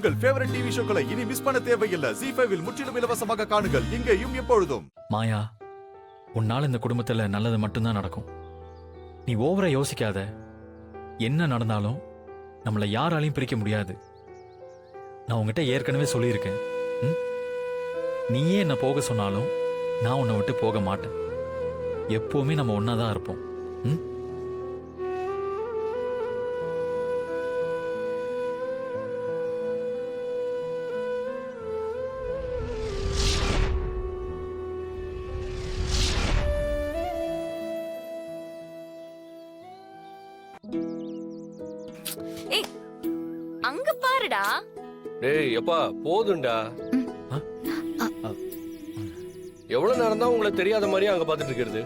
உங்கள் favourite TV ஷோக்களை இனி miss பண்ண தேவையில்லை. ZEE5 இல் முற்றிலும் இலவசமாக காணுங்கள். இங்கேயும் எப்பொழுதும். மாயா, உன்னால இந்த குடும்பத்துல நல்லது மட்டும்தான் நடக்கும். நீ ஓவரா யோசிக்காத. என்ன நடந்தாலும் நம்மளை யாராலையும் பிரிக்க முடியாது. நான் உங்ககிட்ட ஏற்கனவே சொல்லியிருக்கேன். நீயே என்ன போக சொன்னாலும் நான் உன்னை விட்டு போக மாட்டேன். எப்பவுமே நம்ம ஒன்னாதான் இருப்போம். அங்க பாருடா. டேய் எப்பா போதும்டா. எவ்வளவு நேரம் தான் உங்களை தெரியாத மாதிரியே அங்க பாத்துட்டு இருக்கிறது?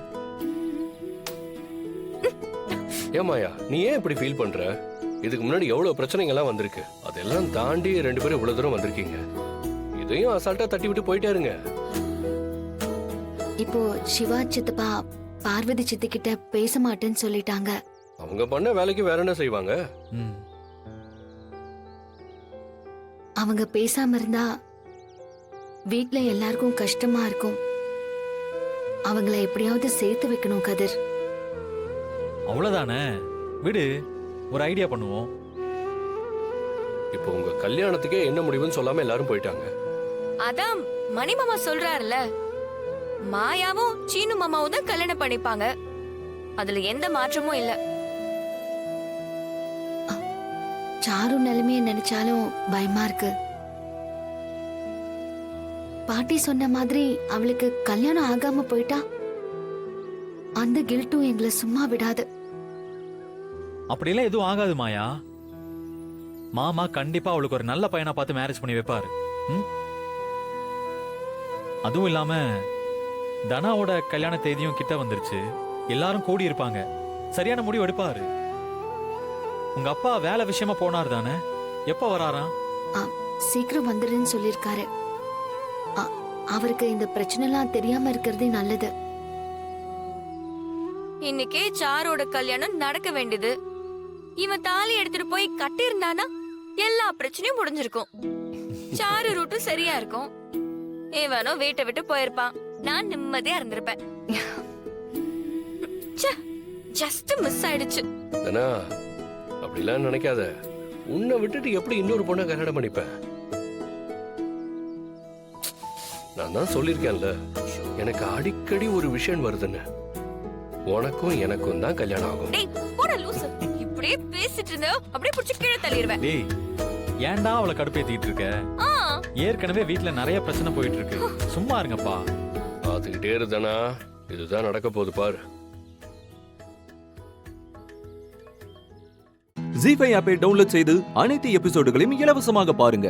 ஏமாயா, நீ ஏன் இப்படி ஃபீல் பண்ற? இதுக்கு முன்னாடி எவ்வளவு பிரச்சனைகள் எல்லாம் வந்திருக்கு. அதெல்லாம் தாண்டி 2 பேரும் இவ்வளவு தூரம் வந்திருக்கீங்க. இதையும் அசால்ட்டா தட்டி விட்டு போயிட்டே இருங்க. இப்போ சிவா சித்தப்பா பார்வதி சித்தி கிட்ட பேச மாட்டேன்னு சொல்லிட்டாங்க. அவங்க பண்ண வேலைக்கு வேற என்ன செய்வாங்க? அவங்க பேசாம இருந்தா வீட்ல எல்லாருக்கும் கஷ்டமா இருக்கும். அவங்கள எப்படியாவது சேர்த்து வைக்கணும் கதிர். அவ்வளவுதானே, விடு, ஒரு ஐடியா பண்ணுவோம். இப்போ உங்க கல்யாணத்துக்கே என்ன முடிவுன்னு சொல்லாம எல்லாரும் போயிட்டாங்க. அதான் மணிமாமா சொல்றாருல, மாயாவும் சீனு மாமாவும் தான் கல்யாணம் பண்ணிப்பாங்க. அதுல எந்த மாற்றமும் இல்ல. சாரு நிலைமைய நினைச்சாலும் பயமா இருக்கு. பாட்டி சொன்ன மாதிரி அவளுக்கு கல்யாணம் ஆகாம போயிட்டா அந்த கில்ட்டும் எங்களை சும்மா விடாது. அப்படியெல்லாம் எதுவும் ஆகாது மாயா. மாமா கண்டிப்பா அவளுக்கு ஒரு நல்ல பையனா பார்த்து மேரேஜ் பண்ணி வைப்பாரு. அதுவும் இல்லாம தனாவோட கல்யாண தேதியும் கிட்ட வந்துருச்சு. எல்லாரும் கூடி இருப்பாங்க. சரியான முடிவு எடுப்பாரு. உங்க அப்பா வேலை விஷயமா போனார் தானே? எப்ப வராராம்? சீக்கிரம் வந்துடுன்னு சொல்லிருக்காரு. அவருக்கு இந்த பிரச்சனை எல்லாம் தெரியாம இருக்கிறதே நல்லது. இன்னைக்கே சாரோட கல்யாணம் நடக்க வேண்டியது. இவன் தாலி எடுத்துட்டு போய் கட்டி இருந்தானா எல்லா பிரச்சனையும் முடிஞ்சிருக்கும். சாரு ரூட்டும் சரியா இருக்கும். இவனோ வீட்டை விட்டு போயிருப்பான். நான் நிம்மதியா இருந்திருப்பேன். ஜஸ்ட் மிஸ் ஆயிடுச்சு. அப்படிலாம் நினைக்காத. உன்னை விட்டுட்டு எப்படி இன்னொரு பொண்ணை கல்யாணம் பண்ணிப்பேன்? நான் தான் சொல்லிருக்கேன்ல, எனக்கு அடிக்கடி ஒரு விஷயம் வருதுன்னு. உனக்கும் எனக்கும் தான் கல்யாணம் ஆகும். டேய் போடா லூசு. இப்படியே பேசிட்டு இருந்த அப்படியே புடிச்சு கீழே தள்ளிடுவேன். டேய், ஏன்டா அவளை கடுப்பேத்திட்டு இருக்க? ஏற்கனவே வீட்ல நிறைய பிரச்சனை போயிட்டு இருக்கு. சும்மா இருங்கப்பா. பாத்துக்கிட்டே இருந்தனா இதுதான் நடக்க போகுது பாரு. ZEE5 ஆப்பை டவுன்லோட் செய்து அனைத்து எபிசோடுகளையும் இலவசமாக பாருங்க.